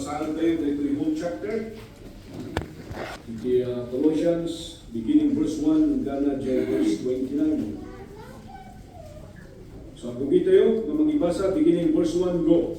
basahan tayo dito yung whole chapter. Colossians, beginning verse 1, hanggang na verse 29. So, kung tayo na magbasa, beginning verse 1, go.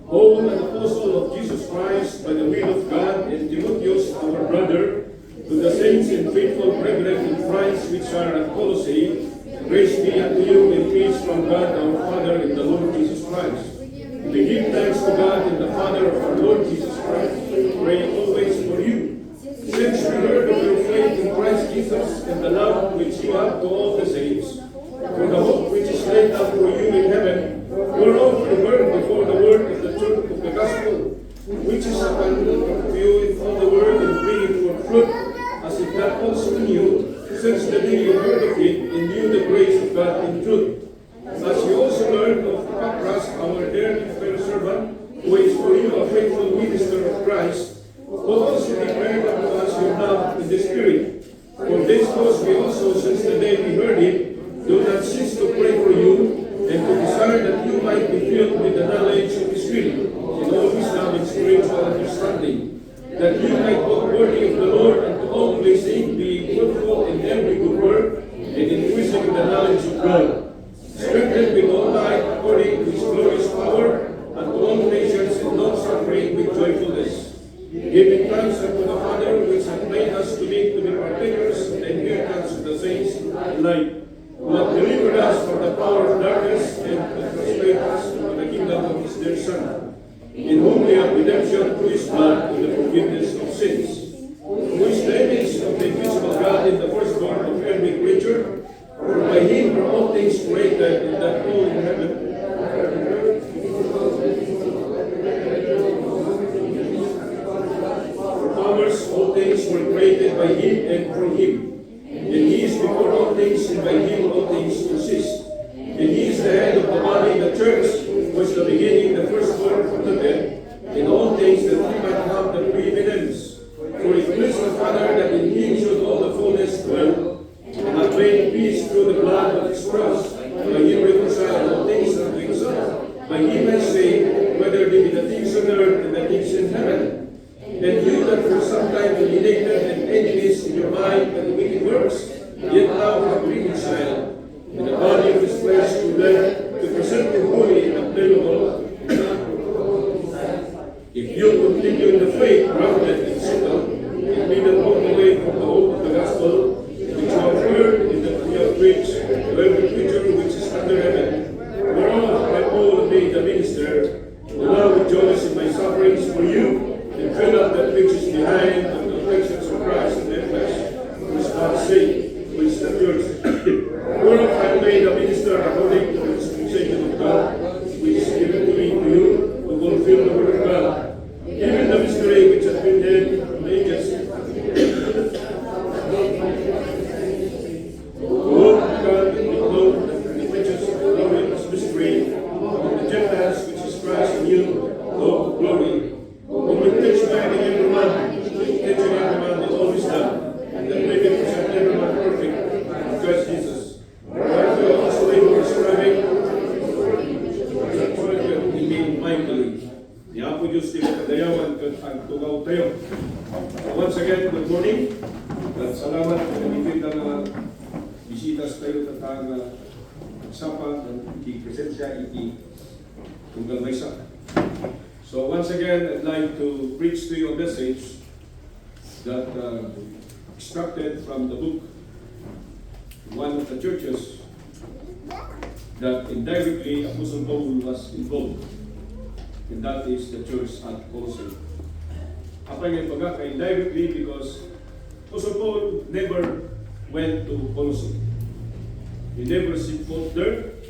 Paul, an apostle of Jesus Christ, by the will of God, and Timotheus, our brother, to the saints and faithful brethren in Christ which are at Colossae, grace be unto you and peace from God our Father and the Lord Jesus Christ. We give thanks to God and the Father of our Lord Jesus Christ, praying always for you. Since we heard of your faith in Christ Jesus and the love which you have to all the saints, for the hope which is laid up for you in heaven, whereof you heard before the word of the truth of the gospel, which is abundant of you in all the word and bringing forth fruit, as it hath also in you, since the day you heard of it and knew the grace of God in truth. As you also learned of Epaphras, our dear fellow servant, who is for you a faithful minister of Christ, who also declared unto us your love in the Spirit. For this cause we also, since the day we heard it, do not cease to pray for you, and to desire that you might be filled with the knowledge of the Spirit, in all wisdom and spiritual understanding, that you might walk worthy of the Lord, and to all pleasing, being fruitful in every good work, and increasing in the knowledge of God, strengthened with all might according to his glorious power, unto all nations and long-suffering with joyfulness, giving thanks unto the Father, which hath made us to be partakers of the inheritance of the saints in light, who hath delivered us from the power of darkness and hath translated us into the kingdom of his dear Son, in whom we have redemption through his blood to the forgiveness of sins, who is the image of the invisible God and the firstborn of every creature. For by him are all things created, and that all in heaven for powers, all things were created by him and for him. And he is before all things, and by him all things consist. And he is the head of the body, the church, who is the beginning, the firstborn from the dead, in all things that we might have the preeminence. For it pleased the Father that in him should all the fullness dwell, and hath made peace through the blood of his cross, by him reconciled all things unto himself. By him I say, whether they be the things on earth and the things in heaven. And you that for some time alienated and enemies in your mind by the wicked works, yet now have reconciled in the body of his flesh to death, to present him holy and unblameable. If you continue in the faith, grounded and settled, and be not walk away from the hope of the gospel, which you have heard and that we have preached to every creature which is under heaven, whereof I Paul made the minister, who now rejoice in my sufferings for you, and fill up that which is behind of the afflictions of Christ in their flesh, for his God's sake, which is the church. Whereof I am made a minister according to the dispensation of God, which is given to me to you, to fulfill the word of God, even the mystery which has been hid from ages, once again, good morning. At salamat sa kanipid na bisitas tayo tatang nagsapa ng presensya iti tunggal maysa. So once again, I'd like to preach to you a message that extracted from the book of one of the churches that indirectly Apostle Paul was involved, and that is the church at Colossae. Apa yung pagka indirectly because Apostle Paul never went to Colossae. He never set foot there.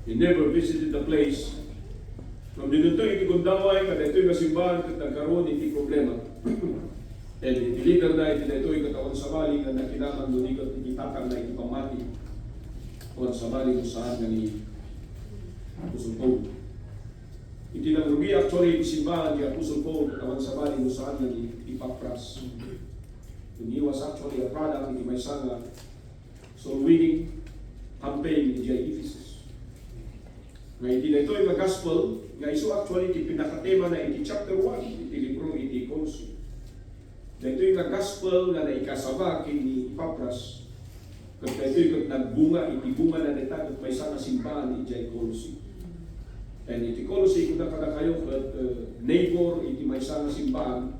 He never visited the place. From dito iti kundaway, kada ito'y masimbahan, kat nagkaroon iti problema. And iti leader na iti na ito'y katawan sa bali, na nakinaman doon ikot iti takang na iti pamati. Katawan sa bali kung saan nga ni Apostle Paul. Iti nang rugi actually simbahan ni Apostle Paul katawan sa bali kung saan nga ni Epaphras. And he was actually a product ni Maysanga. So winning campaign ni J. Ephesus. Ngayon iti na ito'y gospel nga iso actually iti pinakatema na iti chapter 1 iti libro iti Colossae. Dito yung gospel nga naikasaba kini Epapras, kat dito yung nagbunga, iti bunga na dita kat may sana simbahan iti Colossae. And iti Colossae kung nakada kayo kat neighbor iti may sana simbahan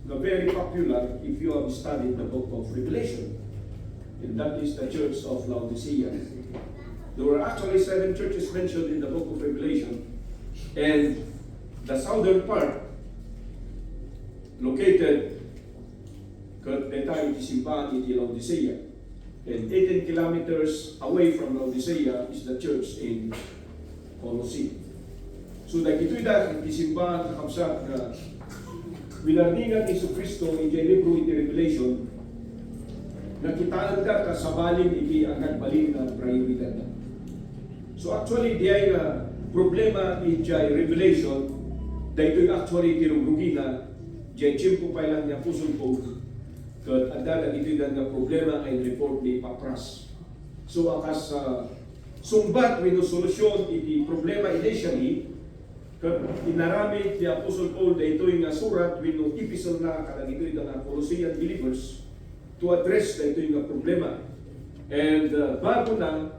na very popular if you have studied the book of Revelation. And that is the church of Laodicea. There were actually 7 churches mentioned in the book of Revelation. And the southern part, located kat deta iti simbahan iti Laodicea. And 18 kilometers away from Laodicea is the church in Colossae. So dagitoy da iti simbahan kakabsat na winarningan ni Kristo iti libro iti Revelation, nakitaan ka kasabalin iti ang nagbalin na prioridad. So actually, di ay problema iti Revelation, dahil actually tirugrugi na, di chimpo pa lang niya Apostle Paul, kat adala ito na problema ay report ni Epapras. So akas sumbat with solusyon iti problema initially, inaramid ni Apostle Paul na ito yung surat with epistle na kalang ito yung Colossian believers to address na ito yung problema. And bago na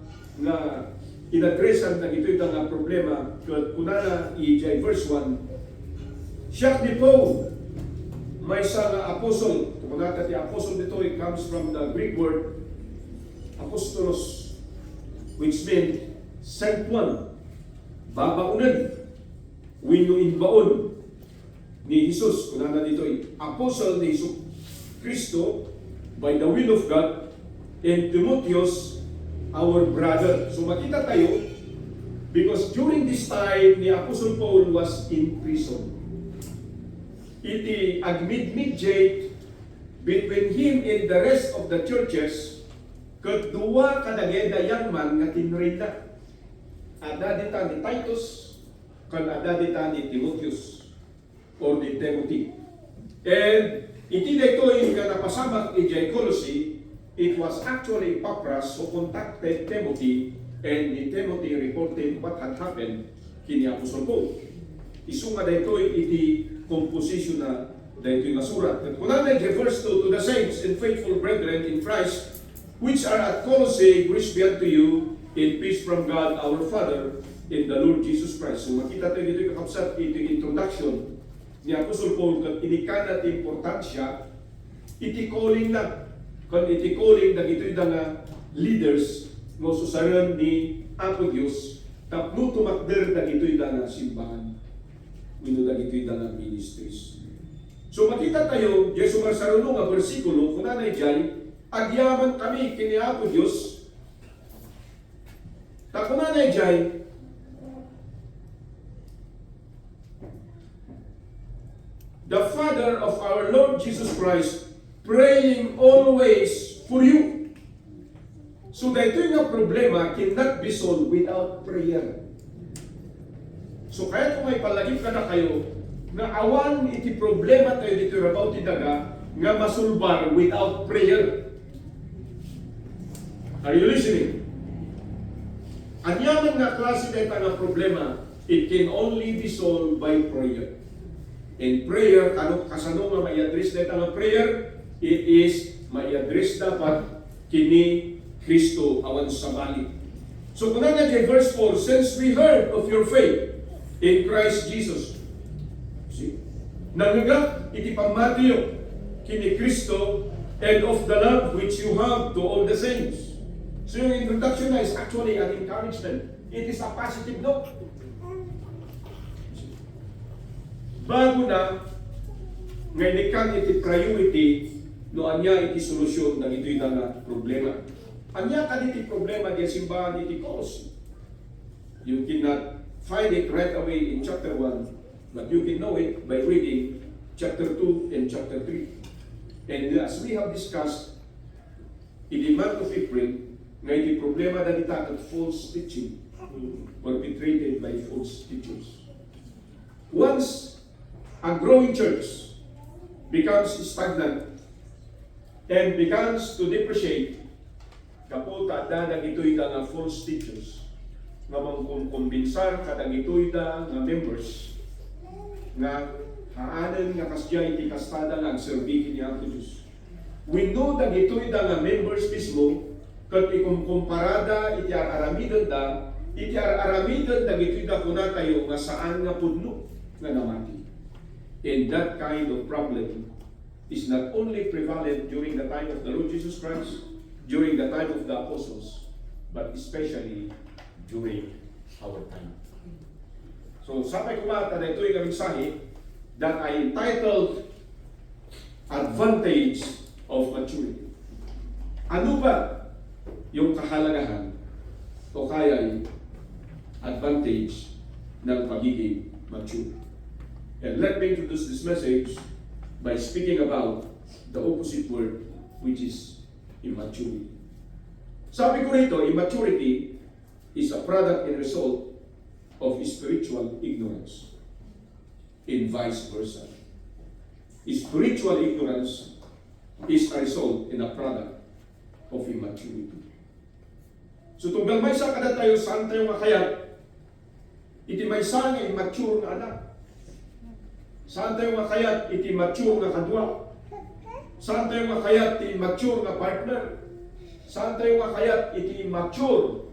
in-addressan na ito yung problema, kunana i verse 1, siya ni Paul, may isa na apostle, kumunata ti apostle dito, it comes from the Greek word apostolos, which means sent one, babaunan, wino inbaon ni Jesus, kunana dito apostle ni Jesus Kristo by the will of God, and Timotheus, our brother. So makita tayo, because during this time ni Apostle Paul was in prison. Iti agmid-midjate between him and the rest of the churches, kat duwa kadageda yang man nga tinrita. Ada dita ni Titus, kan ada dita ni Timotheus, or ni Timothy. And iti dito yung napasamak ni Colossae, it was actually Epapras who contacted Timothy, and ni Timothy reported what had happened kini Apostle Paul. Isunga dito iti composition na dito yung surat. At kunana it refers to the saints and faithful brethren in Christ, which are at Colossae, grace be unto you, in peace from God our Father, in the Lord Jesus Christ. So makita tayo dito yung kakapsat, ito yung introduction ni Apostle Paul, kat inikanat importansya, iti calling na, kan iti calling na ito yung leaders, no susaran ni Apo Diyos, tapno tumakder na ito yung simbahan, wino na ito yung ministries. So makita tayo, Yesu Marsarunong nga versikulo, kung nanay dyan, agyaman kami kini Apo Diyos, ta kung nanay dyan, the Father of our Lord Jesus Christ, praying always for you. So dito yung problema cannot be solved without prayer. So kaya kung may palagip ka na kayo, na awan iti problema tayo dito about daga nga masulbar without prayer. Are you listening? Anyaman nga klase na nga problema, it can only be solved by prayer. In prayer, kasano nga may address na nga prayer, it is may address dapat kini Kristo awan sa bali. So kung na verse 4, since we heard of your faith in Christ Jesus, see, nangagak iti pamatiyo kini Kristo and of the love which you have to all the saints. So yung introduction na is actually an encouragement. It is a positive note. Bago na, ngayon kan iti priority, no anya iti solusyon ng ito'y na problema. Anya kan iti problema di simbahan iti Colossae. You cannot find it right away in chapter 1, but you can know it by reading chapter 2 and chapter 3. And as we have discussed, in the month of April, ngayon iti problema na itakat false teaching perpetrated by false teachers. Once a growing church becomes stagnant and begins to depreciate, kaputa dadang ito'y nga false teachers. nga mangkumbinsar kadang ito'y da nga members nga haanan nga kasya iti kastada nga agserbihin niya ang Diyos. We know that ito'y da nga members mismo kat ikumparada iti aramidon da iti aramidon da ito'y da kuna tayo nga saan nga pudno nga namati. And that kind of problem is not only prevalent during the time of the Lord Jesus Christ, during the time of the apostles, but especially during our time. So, sabi ko mata na ito yung mensahe that I entitled Advantage of Maturity. Ano ba yung kahalagahan o kaya advantage ng pagiging mature? And let me introduce this message by speaking about the opposite word, which is immaturity. Sabi ko rito, immaturity is a product and result of spiritual ignorance, and vice versa. Spiritual ignorance is a result and a product of immaturity. So tunggal may sa kada tayo, saan tayo makayat, iti may sa nga immature nga anak. Saan tayo makayat, iti mature nga kadwa. Saan tayo makayat, iti mature nga partner. Saan tayo makayat, iti mature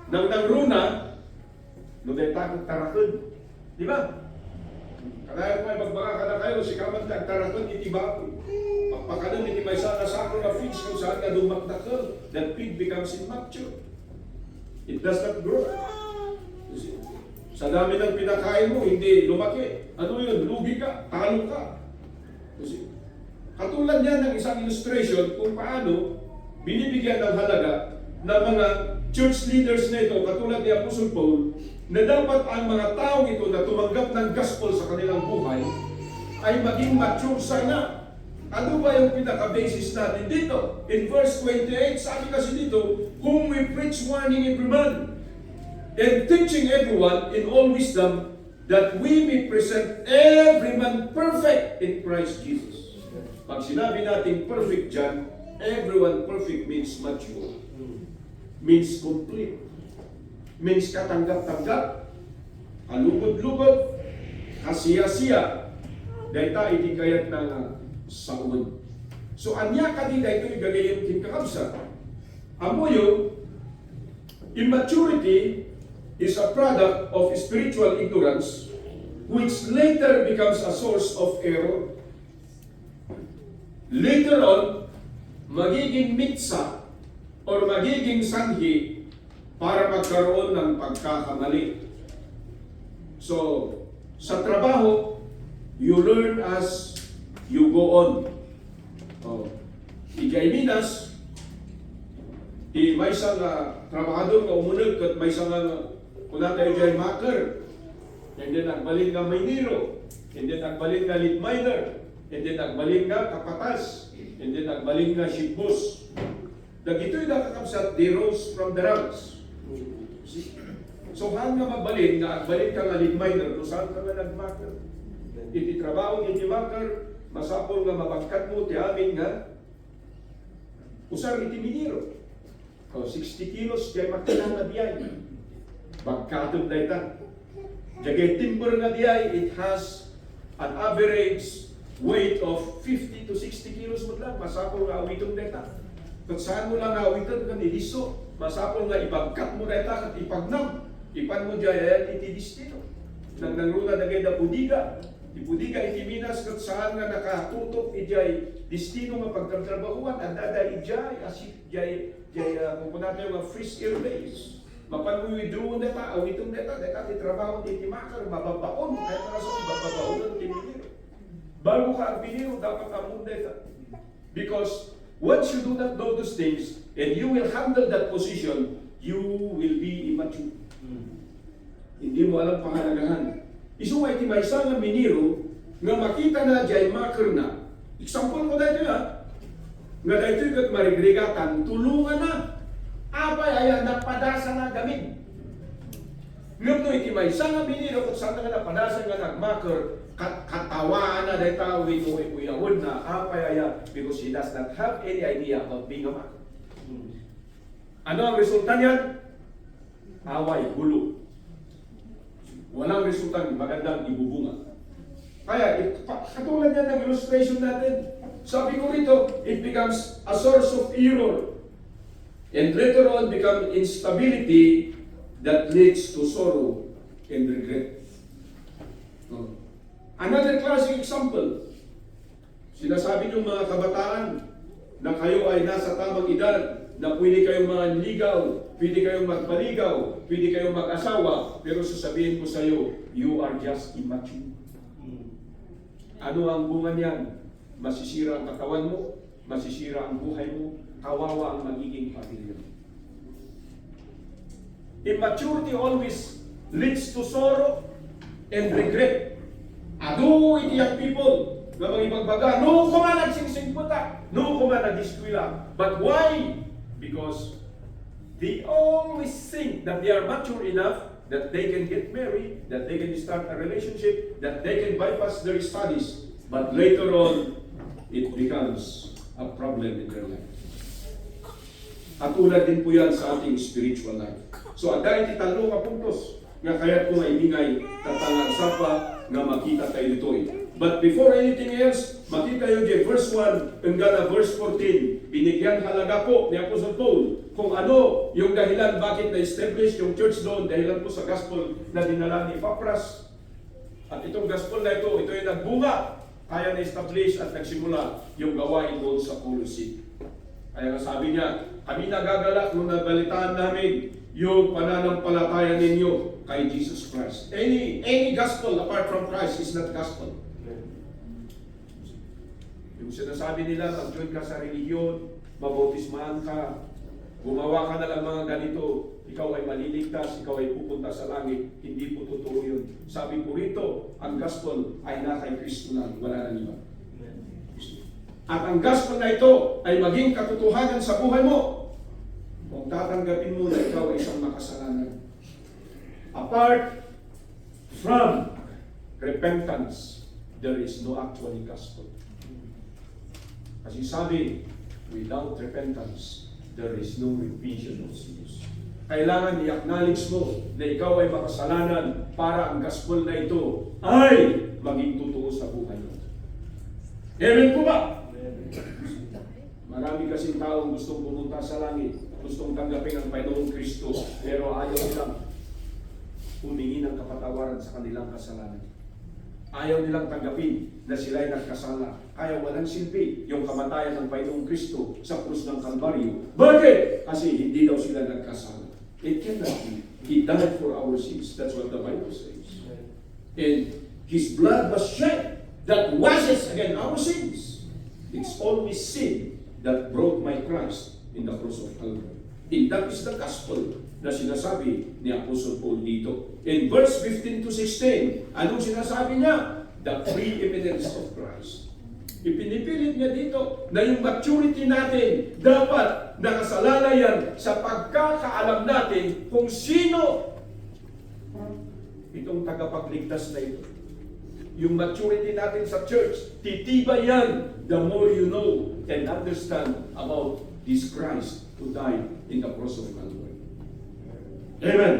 nang nangruna, no dahil takot tarakod. Di ba? Kaya kung may magbaga ka na kayo, si kaman tarakod, iti bakoy. Pagpakanan, iti may sana sa ako na fix kung saan ka dumaktakal, that pig becomes immature. It does not grow. Sa dami ng pinakain mo, hindi lumaki. Ano yun? Lugi ka, talo ka. Kasi, katulad niya ng isang illustration kung paano binibigyan ng halaga ng mga church leaders na ito, katulad ni Apostle Paul, na dapat ang mga taong ito na tumanggap ng gospel sa kanilang buhay ay maging mature sana. Ano ba yung pinaka-basis natin dito? In verse 28, sabi kasi dito, whom we preach warning every man, and teaching everyone in all wisdom, that we may present every man perfect in Christ Jesus. Pag sinabi natin perfect dyan, everyone perfect means mature, means complete, means katanggap-tanggap, kalugod-lugod, kasiya-siya, dahil tayo hindi kayat ng saun. So, anya kanina ito yung gagayang kinkakabsa. Amo yung immaturity is a product of spiritual ignorance, which later becomes a source of error. Later on, magiging mitsa or magiging sanhi para magkaroon ng pagkakamali. So, sa trabaho, you learn as you go on. Igay Minas, may isang trabahador nga umunag at may isang kuna tayo dyan maker, and then nagbalin nga Mayniro, and then nagbalin nga lead miner, and then nagbalin nga kapatas, and then nagbalin nga ship boss. Dagito'y nakakabsat, they rose from the ranks. So hang nga magbalin, nga agbalin ka nga lead miner, kung saan ka nga nagmaker. Iti trabaho, iti maker, masapol nga mabagkat mo, ti amin nga, usar iti miniro. 60 kilos, kaya makilang na diyan. Bagkatong na ita. Jagay timber nga diay, it has an average weight of 50 to 60 kilos mo lang. Masapol nga awitong na ita. Kung saan mo lang awitan ka niliso, masapol nga ibagkat mo na ita at ipagnam. Ipan mo diay, iti destino. Nang nangruna na gaya na budiga. Ibudiga iti Minas kung saan nga nakatutok ijay destino nga pagkatrabahuan. Ang daday ijay, asip ijay, kung natin yung freeze airways. Mapan mo withdraw neta, awitong neta, ti trabaho ni Timakar, mababaon, ay parason, mababaon ng tinigiro. Bago ka ang biniro, dapat ang neta. Because once you do not know those things, and you will handle that position, you will be immature. Hindi mo alam pahalagahan. Isumay ti may isang miniro, nga makita na dyan, makar na. Example ko dito nga dito yung marigrigatan, tulungan na. Apay ay napadasa na gamit. Ngam no iti may isang biniro kung saan nga napadasa nga nagmakar, katawaan na dahil tao ito ay uyawon na apay ay because he does not have any idea about being a maker. Ano ang resulta niyan? Away, gulo. Walang resultang magandang ibubunga. Kaya, katulad yan ng illustration natin. Sabi ko rito, it becomes a source of error. And later on, become instability that leads to sorrow and regret. Another classic example. Sinasabi ng mga kabataan na kayo ay nasa tamang edad, na pwede kayong manligaw, pwede kayong magpaligaw, pwede kayong mag-asawa, pero sasabihin ko sa iyo, you are just immature. Ano ang bunga niyan? Masisira ang katawan mo, masisira ang buhay mo, kawawa ang magiging pamilya mo. Immaturity always leads to sorrow and regret. Ado iti young people na magibagbaga, no ko man nagsingsing puta, no ko man nag-eskwela. But why? Because they always think that they are mature enough that they can get married, that they can start a relationship, that they can bypass their studies. But later on, it becomes a problem in their life. At tulad din po yan sa ating spiritual life. So, dahil titalo ka puntos, nga kaya't ko maibingay tatangagsapa nga makita tayo dito. But before anything else, makita yun dyan, verse 1 hanggang verse 14, binigyan halaga po ni Apostle Paul kung ano yung dahilan bakit na-establish yung church doon, dahilan po sa gospel na dinala ni Epapras. At itong gospel na ito yung nagbunga, kaya na-establish at nagsimula yung gawain doon sa Colossae. Kaya nga sabi niya, kami nagagalak nung nabalitaan namin yung pananampalataya ninyo kay Jesus Christ. Any gospel apart from Christ is not gospel. Yung sinasabi nila, mag-join ka sa religion, mabautismahan ka, gumawa ka na lang mga ganito, ikaw ay maliligtas, ikaw ay pupunta sa langit. Hindi po totoo yun. Sabi po rito, ang gospel ay na kay Kristo lang, wala nang iba. At ang gospel na ito ay maging katotohanan sa buhay mo kung tatanggapin mo na ikaw ay isang makasalanan. Apart from repentance, there is no actual gospel. Kasi sabi, without repentance, there is no remission of sins. Kailangan i-acknowledge mo na ikaw ay makasalanan para ang gospel na ito ay maging totoo sa buhay mo. Amen po ba? Marami kasing taong gustong pumunta sa langit, gustong tanggapin ang Panginoong Kristo, pero ayaw nilang humingi ng kapatawaran sa kanilang kasalanan. Ayaw nilang tanggapin na sila ay nagkasala. Kaya walang silbi yung kamatayan ng Panginoong Kristo sa krus ng Kalbaryo. Bakit? Kasi hindi daw sila nagkasala. It cannot be. He died for our sins. That's what the Bible says. And His blood was shed that washes again our sins. It's only sin that brought my Christ in the cross of Calvary. And that is the gospel na sinasabi ni Apostle Paul dito. In verse 15 to 16, anong sinasabi niya? The preeminence of Christ. Ipinipilit niya dito na yung maturity natin dapat nakasalalayan sa pagkakaalam natin kung sino itong tagapagligtas na ito. Yung maturity natin sa church, titibay yan the more you know and understand about this Christ who died in the cross of Calvary. Amen.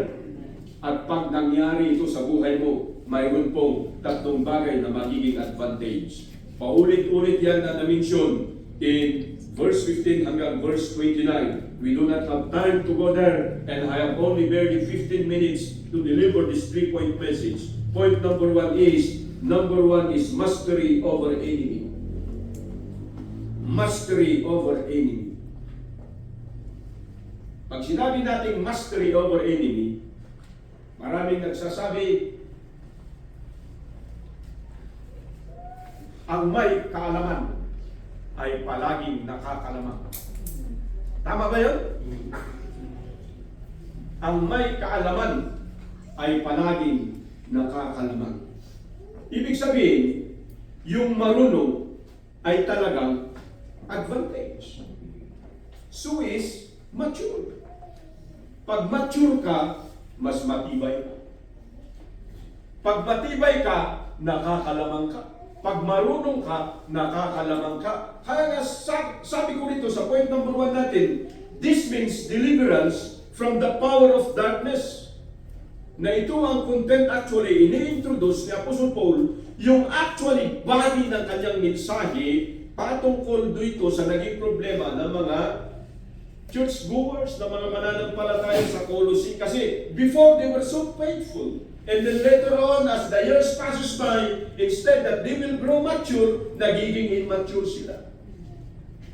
At pag nangyari ito sa buhay mo, mayroon pong tatlong bagay na magiging advantage. Paulit-ulit yan na na-mention in verse 15 hanggang verse 29. We do not have time to go there, and I have only barely 15 minutes to deliver this 3-point message. Point number one is mastery over enemy. Mastery over enemy. Pag sinabi natin mastery over enemy, maraming nagsasabi, ang may kaalaman ay palaging nakakalamang. Tama ba yun? Ang may kaalaman ay palaging nakakalamang. Ibig sabihin, yung marunong ay talagang advantage. So is mature. Pag mature ka, mas matibay ka. Pag matibay ka, nakakalamang ka. Pag marunong ka, nakakalamang ka. Kaya nga sabi ko rito sa point number 1 natin, This means deliverance from the power of darkness. Na ito ang content actually ini-introduce ni Apostle Paul, yung actually body ng kanyang mensahe patungkol dito sa naging problema ng mga churchgoers, ng mga mananampalataya sa Colossae. Kasi before they were so faithful. And then later on, as the years passes by, instead that they will grow mature, nagiging immature sila.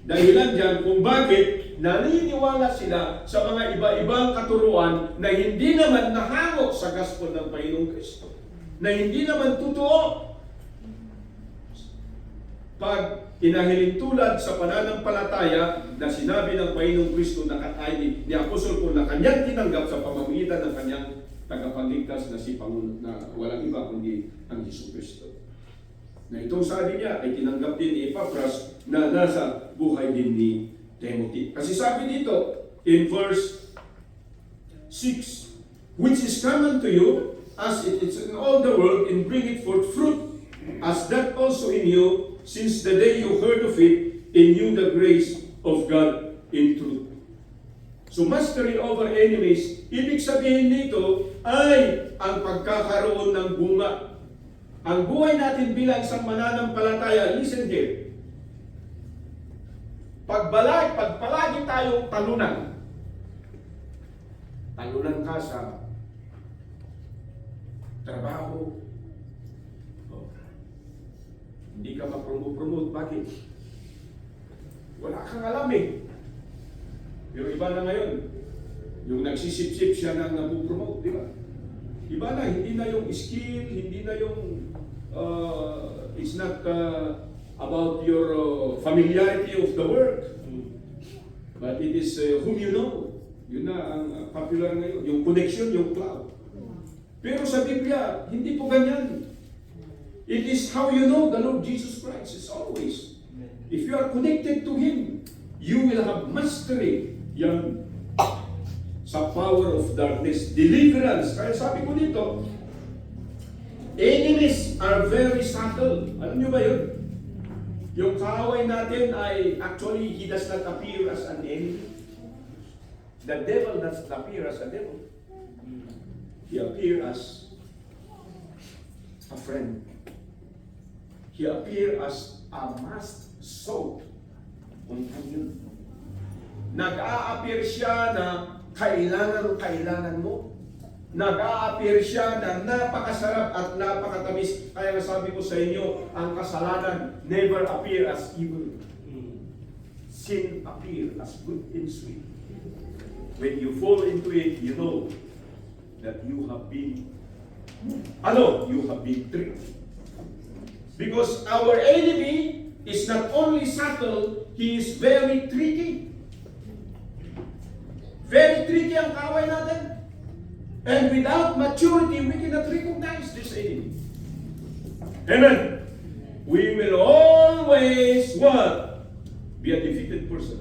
Dahilan dyan kung bakit naniniwala sila sa mga iba-ibang katuruan na hindi naman nahango sa gospel ng Panginoong Kristo. Na hindi naman totoo. Pag inahilintulad sa pananampalataya na sinabi ng Panginoong Kristo na ay ni Apostol Paul na kanyang tinanggap sa pamamagitan ng kanyang tagapagligtas na si Pangulo na walang iba kundi ang Hesus Kristo. Na itong sabi niya ay tinanggap din ni Epaphras na nasa buhay din ni Timothy. Kasi sabi dito in verse 6, which is common to you as it is in all the world and bring it forth fruit as that also in you since the day you heard of it in you the grace of God in truth. So mastery over enemies, ibig sabihin nito ay ang pagkakaroon ng bunga. Ang buhay natin bilang isang mananampalataya, listen here. Pag palagi tayong talunan ka sa trabaho, hindi ka ma-promote. Bakit? Wala kang alam eh. Pero iba na ngayon, yung nagsisip-sip siya na napupromote, di ba? Iba na, hindi na yung skill, hindi na yung, it's not about your familiarity of the work, but it is whom you know. Yun na ang popular ngayon, yung connection, yung cloud. Pero sa Biblia, hindi po ganyan. It is how you know the Lord Jesus Christ. It's always. If you are connected to Him, you will have mastery. Yan. Sa power of darkness. Deliverance. Kaya sabi ko dito, enemies are very subtle. Alam nyo ba yun? Yung kaaway natin ay actually, he does not appear as an enemy. The devil does not appear as a devil. He appears as a friend. He appears as a must soul companion. Nag-a-appear siya na kailangan mo. Nag-a-appear siya na napakasarap at napakatamis. Kaya sabi ko sa inyo, ang kasalanan never appear as evil. Sin appear as good and sweet. When you fall into it, you know that you have been tricked. Because our enemy is not only subtle, he is very tricky. Very tricky ang kaaway natin. And without maturity, we cannot recognize this enemy. Amen. We will always, what? Be a defeated person.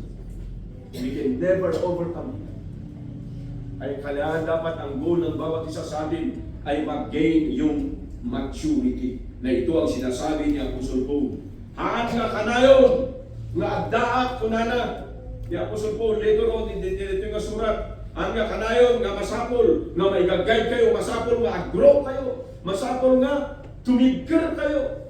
We can never overcome him. Ay kailangan dapat ang goal ng bawat isa sa atin ay mag-gain yung maturity. Na ito ang sinasabi ni Apostle Paul. Haan nga kanayon, nga agdaak kunana. Ni Apostle Paul, later on, dito yung surat, haan nga kanayon, nga masapol, nga maigagay kayo, masapol nga aggrow kayo, masapol nga tumigger kayo.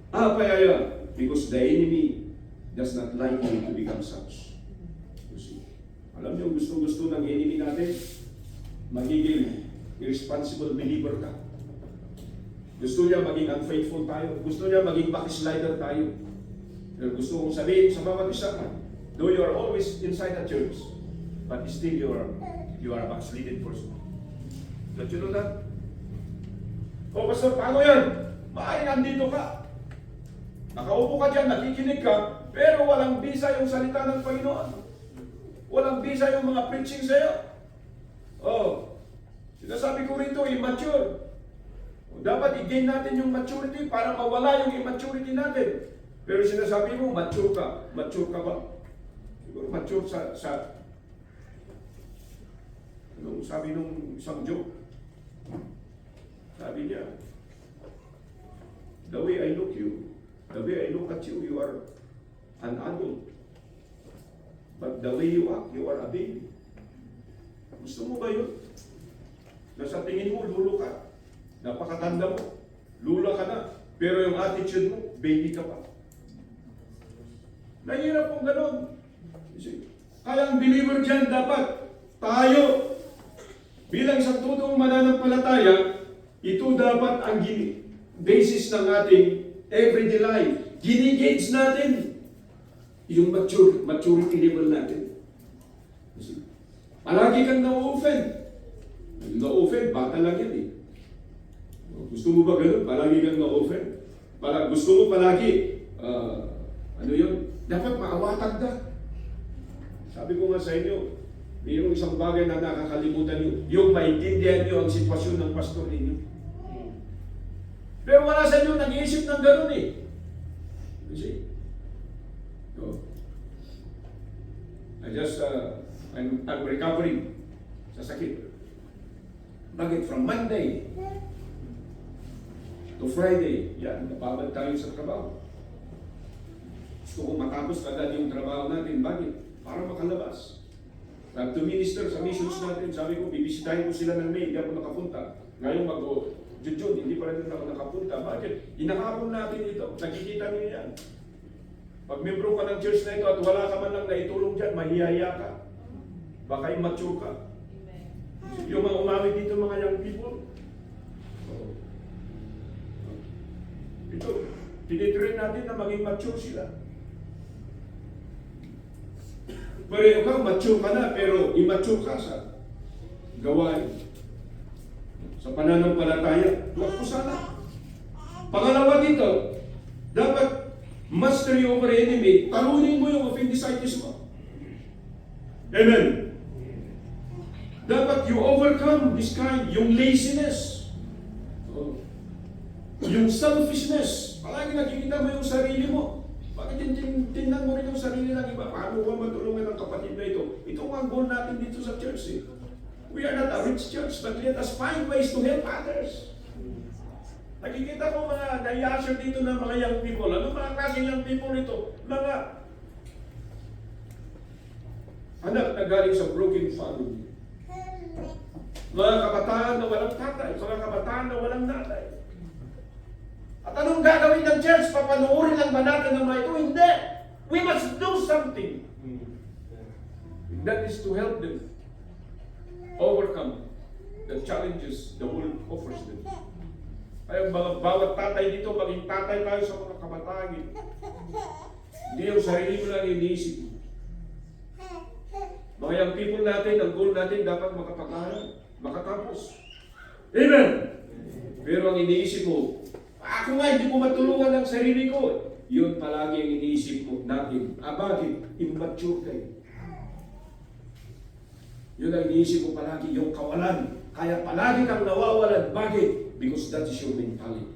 Payaya, because the enemy does not like you to become such. You see? Alam niyo, gusto-gusto ng enemy natin, magiging irresponsible believer ka. Gusto niya maging unfaithful tayo. Gusto niya maging backslider tayo. Pero gusto kong sabihin sa bawat isa, though you are always inside the church, but still you are a backslidden person. Don't you know that? Oh, Pastor, paano yan? Maaari nandito ka. Nakaupo ka dyan, nakikinig ka, pero walang bisa yung salita ng Panginoon. Walang bisa yung mga preaching sa'yo. Oh, sinasabi ko rito, immature. Dapat i-gain natin yung maturity para mawala yung immaturity natin. Pero sinasabi mo, mature ka. Mature ka ba? Siguro mature sa anong sabi nung isang joke? Sabi niya, the way I look at you, you are an adult. But the way you act, you are a baby. Gusto mo ba yun? Na sa tingin mo, lulo ka. Napakatanda mo. Lula ka na. Pero yung attitude mo, baby ka pa. Nahirap pong ganon. Kaya ang believer dyan dapat tayo bilang isang totoong mananampalataya, ito dapat ang basis ng ating everyday life. Gini-gauge natin yung maturity level natin. Palagi kang na-offend. Na-offend, bata lang yan eh. Gusto mo ba ganun? Palagi kang na-offend? Gusto mo palagi, ano yun? Dapat maawatag na. Sabi ko nga sa inyo, mayroong isang bagay na nakakalimutan nyo, yung maintindihan nyo ang sitwasyon ng pastor ninyo. Pero wala sa inyo nag-iisip ng ganun eh. You see? So, I'm recovering sa sakit. Bakit? From Monday to Friday, yan, napabad tayo sa trabaho. Gusto ko matapos agad yung trabaho natin. Bakit? Para makalabas. To minister sa missions natin, sabi ko, bibisitahin ko sila ng May, hindi ako nakapunta. Ngayon June, hindi pa rin ako nakapunta. Bakit? Inakapon natin ito. Nakikita niyo yan. Pag membro ka ng church na ito at wala ka man lang naitulong dyan, mahihiya ka. Baka immature ka. Yung mga umawit dito, mga young people. Ito, tinitrain natin na maging mature sila. Pero ikaw, mature ka na, pero immature ka sa gawain. Sa pananampalataya, huwag ko sana. Pangalawa dito, dapat mastery over enemy, talunin mo yung appendicitis mo. Amen. Dapat you overcome this kind, yung laziness, yung selfishness. Palagi nakikita mo yung sarili mo. Bakit tingnan mo rin yung sarili ng iba? Paano ba matulungan ng kapatid na ito? Ito ang goal natin dito sa church eh. We are not a rich church, but let us find ways to help others. Nakikita ko mga nai-usher dito ng mga young people. Ano mga klaseng young people ito? Mga anak na galing sa broken family. Mga kabataan na walang tatay, mga kabataan na walang nanay. At anong gagawin ng church? Papanuorin lang ba natin ang mga ito? Hindi! We must do something. That is to help them overcome the challenges the world offers them. Kaya bawat tatay dito, maging tatay tayo sa mga kabataan. Hindi yung sarili mo lang iniisip mo. Mga young people natin, ang goal natin dapat makatapos. Amen! Pero ang iniisip mo, ako nga hindi ko matulungan ang sarili ko. Yun palagi ang iniisip mo natin. Bakit? Immature kayo. Yun ang iniisip mo palagi, yung kawalan. Kaya palagi kang nawawalan. Bakit? Because that is your mentality.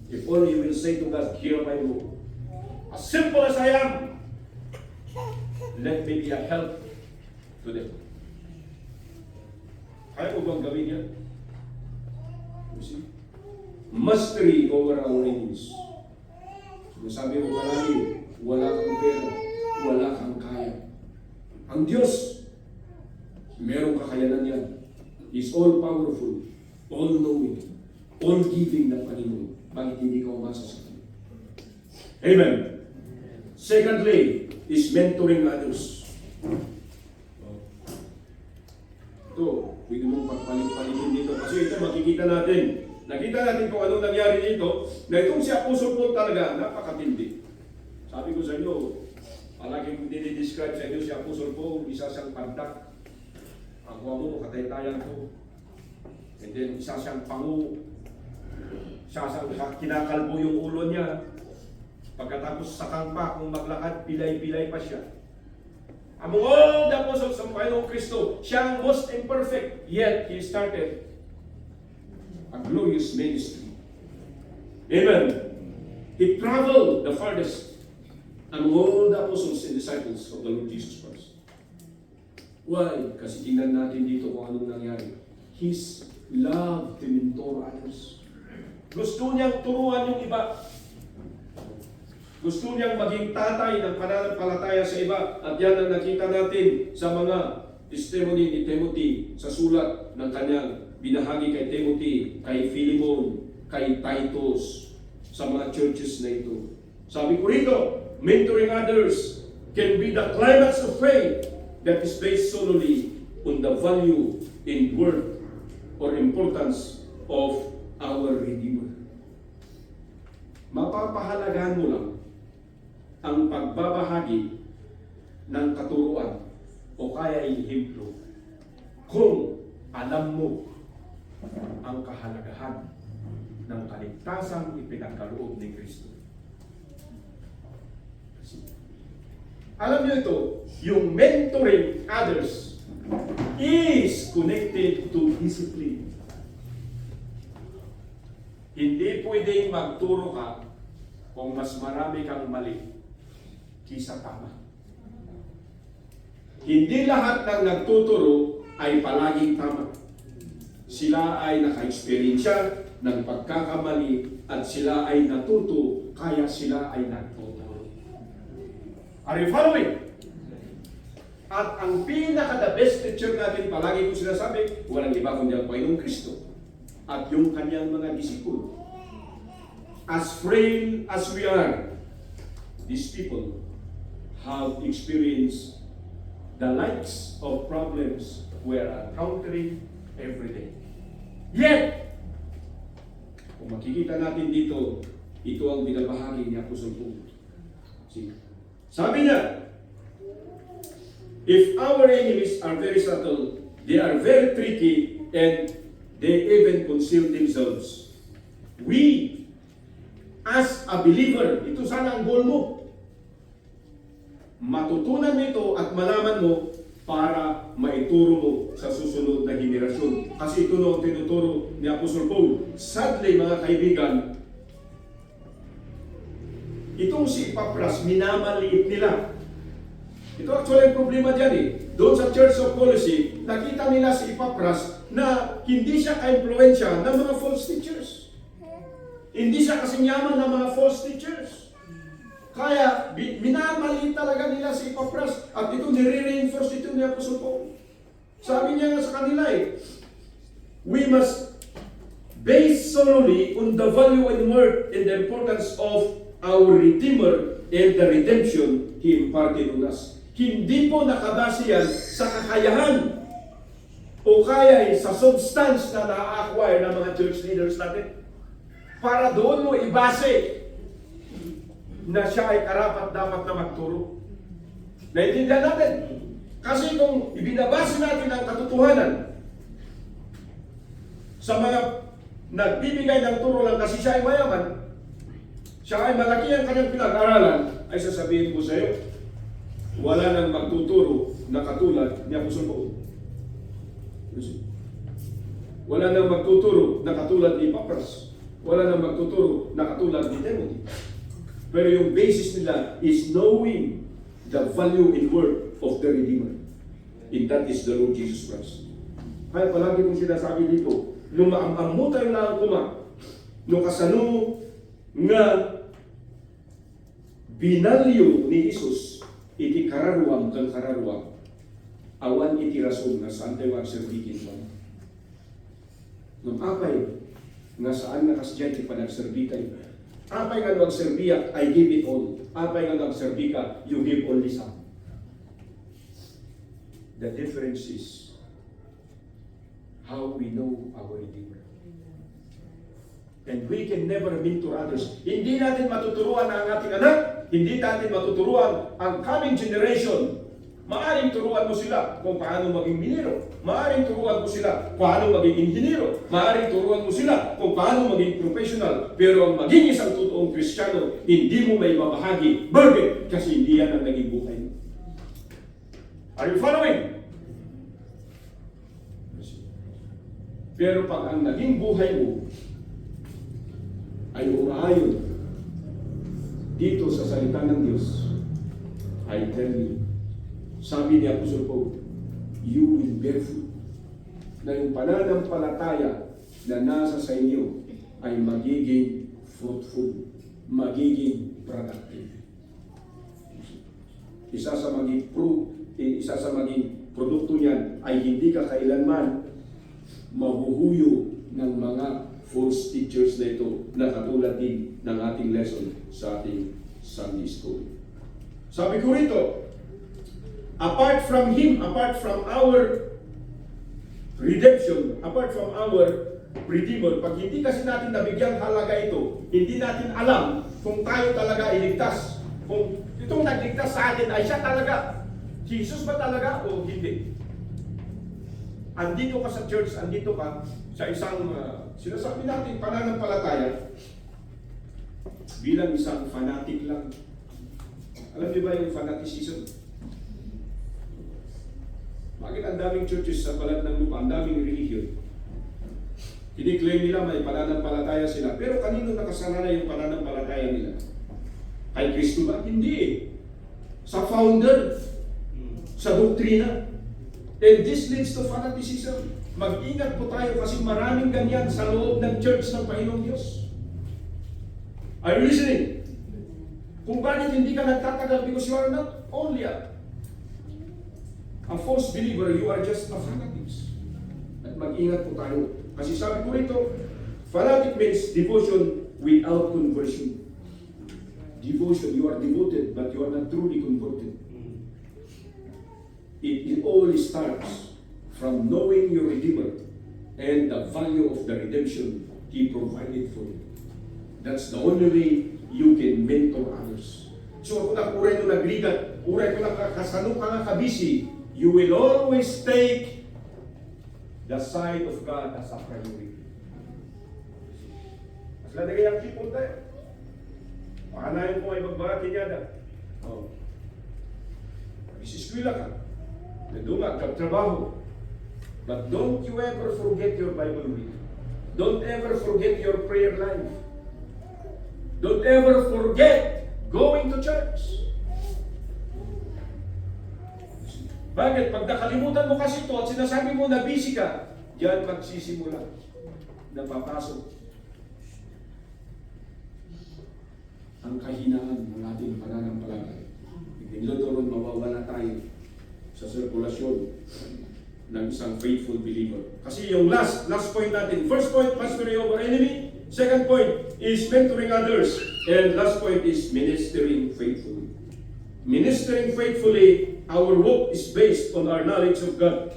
If only you will say to God, hear my word. As simple as I am, let me be a help to them. Kaya mo bang gawin yan? You see? Mastery over our enemies. Sabi mo palagi, wala kang pera, wala kang kaya. Ang Diyos, merong kakayanan yan. He's all-powerful, all-knowing, all-giving ng Panginoon. Bakit hindi ka umasa sa Kanya? Amen. Secondly, is mentoring others. Ito, pwede mong pagpalit-palitin dito. Kasi ito, makikita natin. Nakita natin kung anong nangyari dito, na itong si Apostle Paul talaga, napakatindi. Sabi ko sa inyo, palaging dinidescribe sa inyo si Apostle Paul, isa siyang pandak. Ang kuha mo, katay-tayan ko. And then, isa siyang pangu. Isa siyang kinakalbo yung ulo niya. Pagkatapos sakang pa, kung maglakad, pilay-pilay pa siya. Among all the apostles ng Panginoong Kristo, siya ang most imperfect, yet he started a glorious ministry. Amen. He traveled the farthest among all the apostles and disciples of the Lord Jesus Christ. Why? Kasi tingnan natin dito kung anong nangyari. His love to mentor others. Gusto niyang turuan yung iba. Gusto niyang maging tatay ng pananampalataya sa iba. At yan ang nakita natin sa mga testimony ni Timothy sa sulat ng kanyang binahagi kay Timothy, kay Philemon, kay Titus, sa mga churches na ito. Sabi ko rito, mentoring others can be the climax of faith that is based solely on the value and worth or importance of our Redeemer. Mapapahalagahan mo lang ang pagbabahagi ng katuruan o kaya ihemplo kung alam mo ang kahalagahan ng kaligtasang ipinagkaloob ni Kristo. Alam niyo ito, yung mentoring others is connected to discipline. Hindi pwedeng magturo ka kung mas marami kang mali kisa tama. Hindi lahat ng nagtuturo ay palaging tama. Sila ay naka-experiensya ng pagkakamali at sila ay natuto kaya sila ay nagtuturo. Are you following? At ang pinaka-the best teacher natin, palagi ko sinasabi, walang iba kundi ang Panginoong Kristo at yung kanyang mga disipulo. As frail as we are, these people have experienced the likes of problems we are encountering every day. Yet, kung makikita natin dito, ito ang binabahagi ni Apostol Paul. Sabi niya, if our enemies are very subtle, they are very tricky, and they even conceal themselves. We, as a believer, ito sana ang goal mo. Matutunan nito at malaman mo para maituro mo sa susunod na henerasyon. Kasi ito no tinuturo ni Apostol Paul. Sadly, mga kaibigan, itong si Epapras, minamaliit nila. Ito actually ang problema dyan eh. Doon sa Church of Colossae, nakita nila si Epapras na hindi siya ka-impluensya ng mga false teachers. Hindi siya kasing yaman ng mga false teachers. Kaya, minamaliit talaga nila si Epapras at ito nire-reinforce ito ni Apostol Paul. Sabi niya nga sa kanila we must base solely on the value and worth and the importance of our Redeemer and the redemption He imparted on us. Hindi po nakabase yan sa kakayahan o kaya sa substance na na-acquire ng mga church leaders natin. Para doon mo ibase na siya ay karapat-dapat na magturo. Naintindihan natin? Kasi kung ibinabase natin ang katotohanan sa mga nagbibigay ng turo lang kasi siya ay mayaman, siya ay malaki ang kanyang pinag-aralan, ay sasabihin ko sa iyo, wala nang magtuturo na katulad ni Apostol Paul. Wala nang magtuturo na katulad ni Epapras. Wala nang magtuturo na katulad ni Timothy. Pero yung basis nila is knowing the value and worth of the Redeemer. And that is the Lord Jesus Christ. Kaya palagi kong sinasabi dito, nung maamamutay lang kuma, nung kasano nga binalyo ni Jesus, iti kararuam kang kararuam, awan iti rason nga saan tayo agserbikin mo. Nung apay, nga saan nakasdyan ti panagserbikay, apay nga nung serbiak, I give it all. Apay nga nung serbika, you give only some. The difference is how we know our Redeemer. And we can never mentor others. Hindi natin matuturuan ang ating anak, hindi natin matuturuan ang coming generation. Maaring turuan mo sila kung paano maging minero. Maaring turuan mo sila paano maging inhinero. Maaring turuan mo sila kung paano maging professional. Pero ang maging isang totoong Kristiyano, hindi mo may babahagi. Bakit? Kasi hindi yan ang naging buhay mo. Are you following? Pero pag ang naging buhay mo ay umaayon dito sa salita ng Diyos, I tell you, sabi ni Apostol Paul, you will bear fruit. Na yung pananampalataya na nasa sa inyo ay magiging fruitful. magiging productive. Isa sa maging produkto niyan ay hindi ka kailanman mahuhuyo ng mga false teachers na ito na katulad din ng ating lesson sa ating Sunday School. Sabi ko rito, apart from Him, apart from our redemption, apart from our Redeemer, pag hindi kasi natin nabigyan halaga ito, hindi natin alam kung tayo talaga iligtas. Kung itong nagligtas sa atin ay siya talaga, Jesus ba talaga o hindi? Andito ka sa church, andito ka sa isang, sinasabi natin, pananampalataya, bilang isang fanatic lang. Alam niyo ba yung fanaticism? Bakit ang daming churches sa balat ng lupa, ang daming religion? Kiniklaim nila may pananampalataya sila, pero kanino nakasanala yung pananampalataya nila? Kay Kristo ba? Hindi. Sa founder, sa doktrina. And this leads to fanaticism. Mag-ingat po tayo kasi maraming ganyan sa loob ng church ng Panginoong Diyos. Are you listening? Kung bakit hindi ka nagtatagal because you are not only a false believer, you are just a fanatic. At mag-ingat po tayo. Kasi sabi ko rito, fanatic means devotion without conversion. Devotion, you are devoted but you are not truly converted. It all starts from knowing your Redeemer and the value of the redemption He provided for you. That's the only way you can mentor others. So kung uray ko nagligat, uray ko nakasano ka nga kabisi, you will always take the side of God as a priority. Mas lalagay ang kipon tayo. Pakanayon ko ay magbaratin yada. Oh. Isiskwila ka. Nadunga, kagtrabaho. But don't you ever forget your Bible reading. Don't ever forget your prayer life. Don't ever forget going to church. Bakit? Pag nakalimutan mo kasi ito at sinasabi mo na busy ka, diyan magsisimula na papasok ang kahinaan ng ating pananampalataya. Doon mawawala tayo sa sirkulasyon ng isang faithful believer. Kasi yung last point natin, first point, mastery over enemy. Second point is mentoring others. And last point is ministering faithfully. Ministering faithfully, our walk is based on our knowledge of God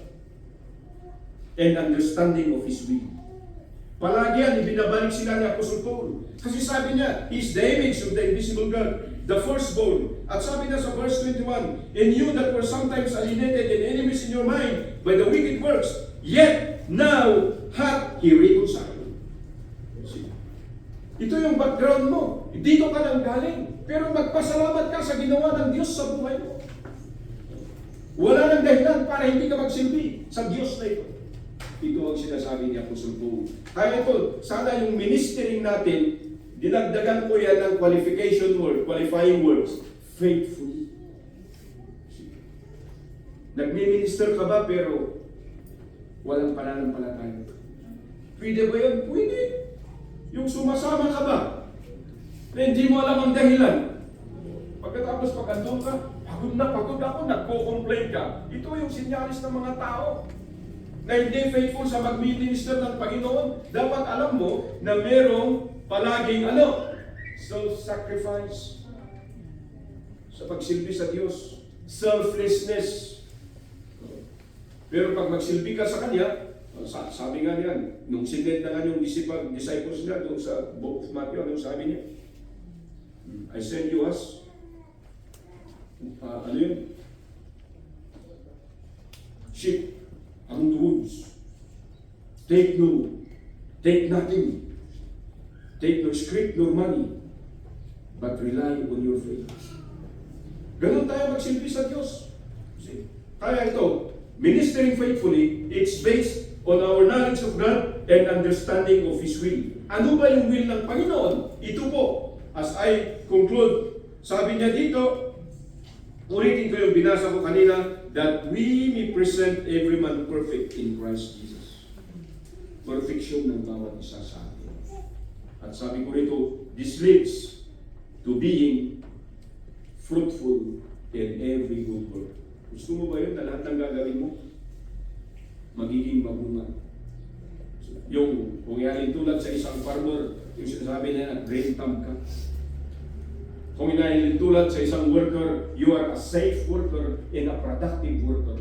and understanding of His will. Palagi yan, ibinabalik sila ni Apostle Paul. Kasi sabi niya, He is the image of the invisible God, the firstborn. At sabi niya sa verse 21, "And you that were sometimes alienated and enemies in your mind by the wicked works, yet now hath He reconciled." See? Ito yung background mo. Dito ka nang galing. Pero magpasalamat ka sa ginawa ng Diyos sa buhay mo. Wala nang dahilan para hindi ka magsilbi sa Diyos na ito. Ito ang sinasabi ni Apostle Paul. Kaya ito, sana yung ministering natin, dinagdagan ko yan ng qualifying words, faithfully. Nagmi-minister ka ba pero walang pananampalataya? Pwede ba yun? Pwede. Yung sumasama ka ba na hindi mo alam ang dahilan? Pagkatapos pag andun ka, pagod ako, nagko-complain ka. Ito yung sinyalis ng mga tao na hindi faithful sa mag-minister ng Panginoon. Dapat alam mo na merong palaging self-sacrifice sa pagsilbi sa Diyos. Selflessness. Pero pag magsilbi ka sa Kanya, sabi nga niyan, nung sinend na nga yung disciples niya doon sa Book of Matthew, anong sabi niya? I send you as sheep among the wolves. Take nothing. Take no script nor money, but rely on your faith. Ganun tayo magsilbi sa Diyos. See? Kaya ito, ministering faithfully, it's based on our knowledge of God and understanding of His will. Ano ba yung will ng Panginoon? Ito po, as I conclude, sabi niya dito, ulitin ko yung binasa ko kanina, that we may present every man perfect in Christ Jesus. Perfection ng bawat isa sa atin. At sabi ko rito, this leads to being fruitful in every good work. Gusto mo ba yun na lahat ng gagawin mo magiging mabunga? Yung kung yaling tulad sa isang farmer, yung sinasabi na grain thumb ka. Kung yaling tulad sa isang worker, you are a safe worker and a productive worker.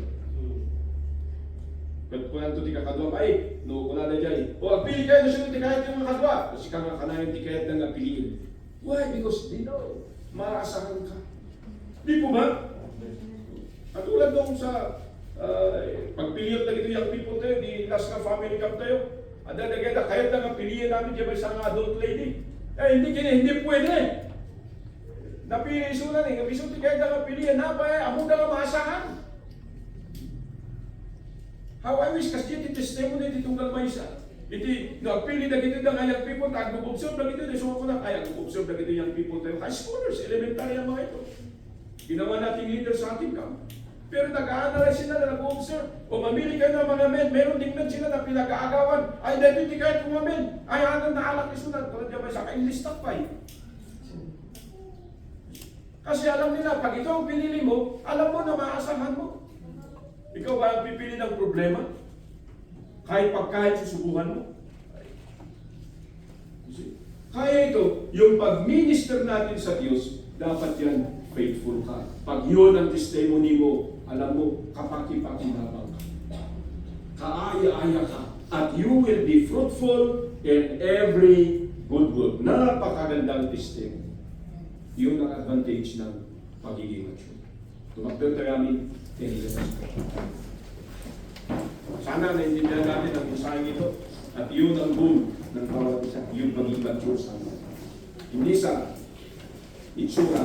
But kung ito di ka kadwa, ay, no, kung nada dyan, o agpili kayo na siya, di kahit yung mga kadwa. Kasi ka nga kanayon, di kahit na napiliin. Why? Because they know, maasahan ka. Di po ba? Katulad nung sa pagpiliyot na ito yung people tayo, di last na family camp tayo. Ada na kita, kahit na nga piliin namin dyan isang adult lady. Hindi pwede. Napili isunan eh. Kabisulti kahit na nga piliin, amo na nga maasahan. How I wish kasi iti testimony iti tunggal maysa. Iti nagpili na gito ng young people, nag-observe na gito, so ako na kaya nag-observe na gito young people tayo. High schoolers, elementary ang mga ito. Ginawa nating leader sa ating camp. Pero nag-a-analyze sila na nag-observe. O mamili kayo ng mga men, meron din men sila na pinag-aagawan. Ay, dito hindi kahit mga men. Ay, anong naalak isunod? Kung diyan may sa ka-enlist pa eh. Kasi alam nila, pag ito ang pinili mo, alam mo na maasahan mo. Ikaw ba ang pipili ng problema? Kahit susubukan mo? Kaya ito, yung pag-minister natin sa Diyos, dapat yan faithful ka. Pag yun ang testimony mo, alam mo, kapaki-pakinabang ka. Kaaya-aya ka. At you will be fruitful in every good work. Napakagandang testimony. Yun ang advantage ng pagiging mature. Tumakbo tayo amin. Sana naintindihan natin ang mensahe ito. At yun ang goal ng bawat isa. Yung pagiging mature sa amin. Hindi sa itsura,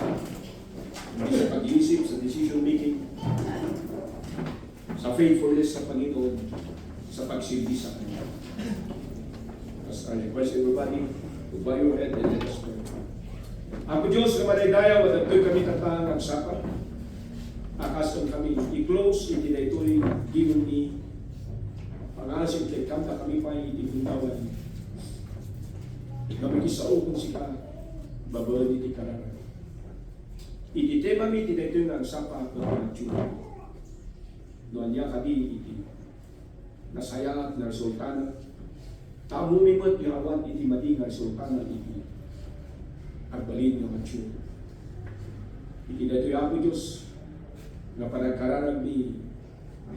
hindi sa pag-iisip, sa decision making, sa faithfulness sa Panginoon, sa pagsilbi sa Kanya. As I request everybody to bow your head and let us pray. Ako Diyos, na manay-daya, wadagtoy kami tatang ang sapa. Akaston kami i-close, hindi na ito'y given me. Pangalasing kay kanta kami pa itinundawan. Kami kisaupon si ka, babawin iti karara. Iti tema mi, iti na ito'y ang sapa ako ng tsura. Noon niya kami iti nasaya at naresultana. Tamumimot yung awan iti madi naresultana iti agbalin ng mature. Iti na ito'y ako Diyos, nga panagkararag ni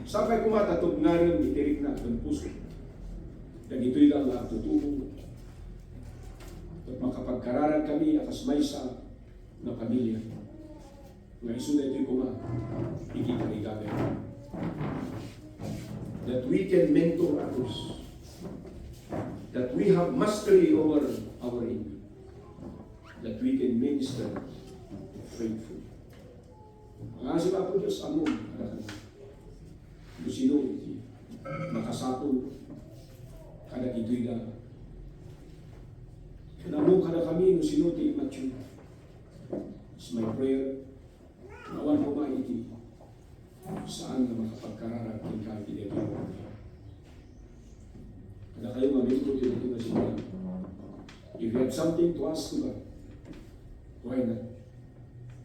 sapay kumatatog nga rin itirik na ang puso. Nang ito'y lang ang tutulong. At makapagkararag kami akas may sa na pamilya. Nga iso na ito'y kuma, ikikagigagay. That we can mentor others. That we have mastery over our enemy. That we can minister faithful. Ang asip ako Diyos, amon, kung sino iti makasapol, kada ito'y na. Kanamo kada kami, kung sino iti mature. It's my prayer, nawan ko ba iti, saan na makapagkararag ng kahit ito. Kada kayo mamito ito na siya. If you have something to ask to God, why not?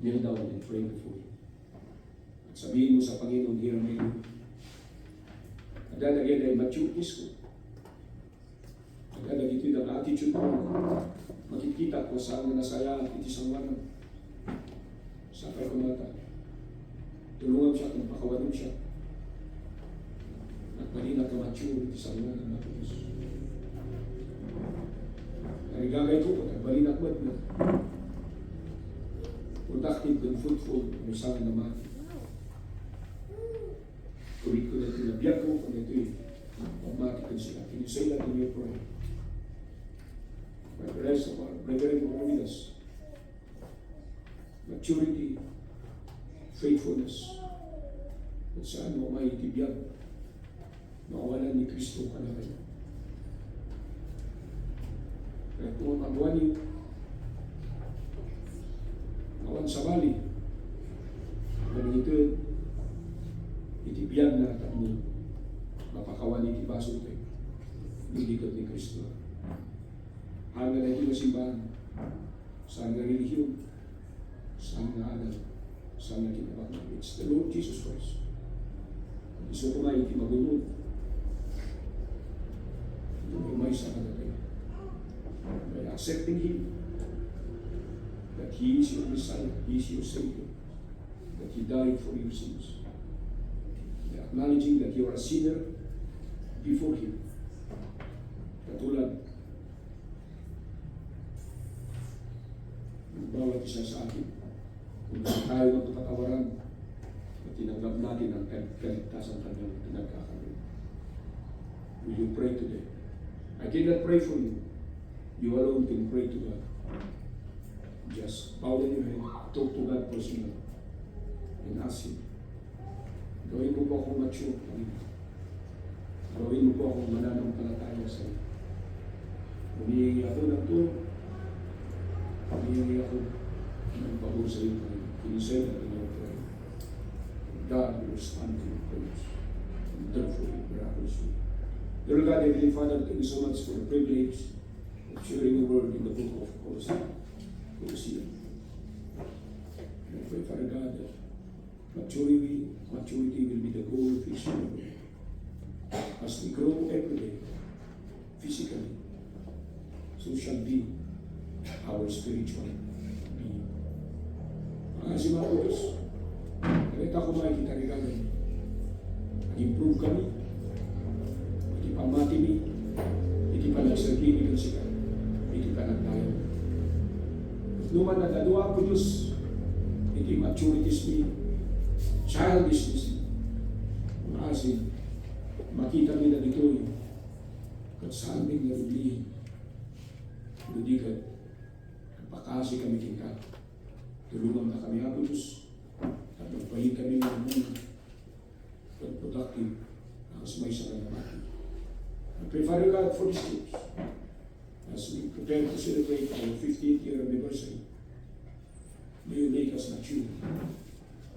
Kneel down and pray before Him. At sabihin mo sa Panginoon, here am I. Agad-agad ay matureness ko. Agad-agad ito yung attitude mo. Makikita ko saan na nasaya at itisangwanan. Sa kay kumata. Tulungan siya at napakawalan siya. At mali na ka-mature itisangwanan na Diyos. Narigagay ko at bali na kwat na. Productive and fruitful ang isang naman. Kulit ko na ito, nabiyag ko kung ito yung pagmatikan sila. Can you say that in your prayer? My prayers of our Reverend Holiness, maturity, faithfulness, at saan mo may itibiyag, makawalan ni Kristo ka na kayo. Kaya kung ang agawan niyo, awan sa bali, kung ito, itibiyag na kami, mapakawan itibaso ito, nilikot ni Kristo. Hanggang na ito na simbahan, Saan na relihiyon? Saan na alam? Saan na kinabak namin? It's the Lord Jesus Christ. Iso ko nga iti magunod. Ito may sa kanagay. By accepting Him, that He is your Messiah, He is your Savior, that He died for your sins. By acknowledging that you are a sinner before Him. Katulad, bawat isa sa atin, kung tayo ng kapatawaran, at tinanggap natin ang kaligtasan kanyang pinagkakaroon. Will you pray today? I cannot pray for you. You alone can pray to God. Just bow in your head, talk to God personally, and ask Him, gawin mo po akong mature, Panginoon. Gawin mo po akong mananampalataya sa iyo. Humihingi ako ng tulong. Humihingi ako ng pabor sa iyo, Panginoon. Kinisay na rin yung prayer. God will respond to your prayers. And therefore, miraculously. Dear God, Heavenly Father, thank you so much for the privilege of sharing the word in the book of Colosseum. And I pray, Father God, that maturity will be the goal of each one of us. As we grow every day, physically, so shall be our spiritual being. Mga mga Diyos, nakita ko makikita rin kami, mag-improve kami, iti pamati mi, iti panagsagini ng sika, iti panagdayo. Numan na dadua ko Diyos, iti maturities mi, childishness mi, maasin, makita mi na dito'y, katsalming na rublihin, ludikan, kapakasi kami tingkat, tulungan na kami ako Diyos, at magpahin kami ng muna, at productive, as may sa kanamati. I pray, Father God, for these tips, as we prepare to celebrate our 50th year anniversary. May you make us mature.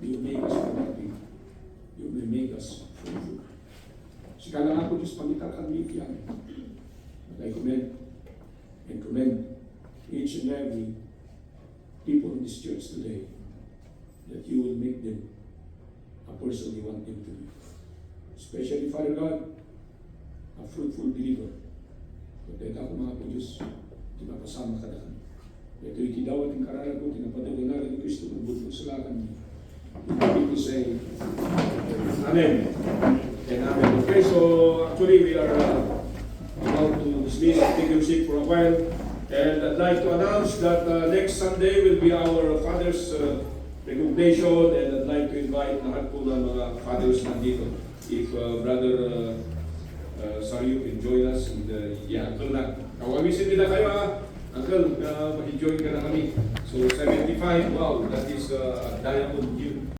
May you make us productive. You may make us fruitful. Sika lang ako, Diyos, pangitakan mi yan. But I commend each and every people in this church today, that you will make them a person you want them to be. Especially, Father God, a fruitful believer. Kaya ako mga po Diyos, tinapasama ka na kami. Ito itidawat ang karalan ko, tinapadalanan ni Kristo, ang butong salakan niya. We say, Amen. And Amen. Okay, so actually we are about to dismiss and take music for a while. And I'd like to announce that next Sunday will be our Father's recognition, and I'd like to invite lahat po ng mga fathers nandito. If Brother Sario can join us, and Uncle na. Kawawisin nila kayo ha. Uncle, mag-enjoy ka na kami. So 75, wow, that is a diamond gift.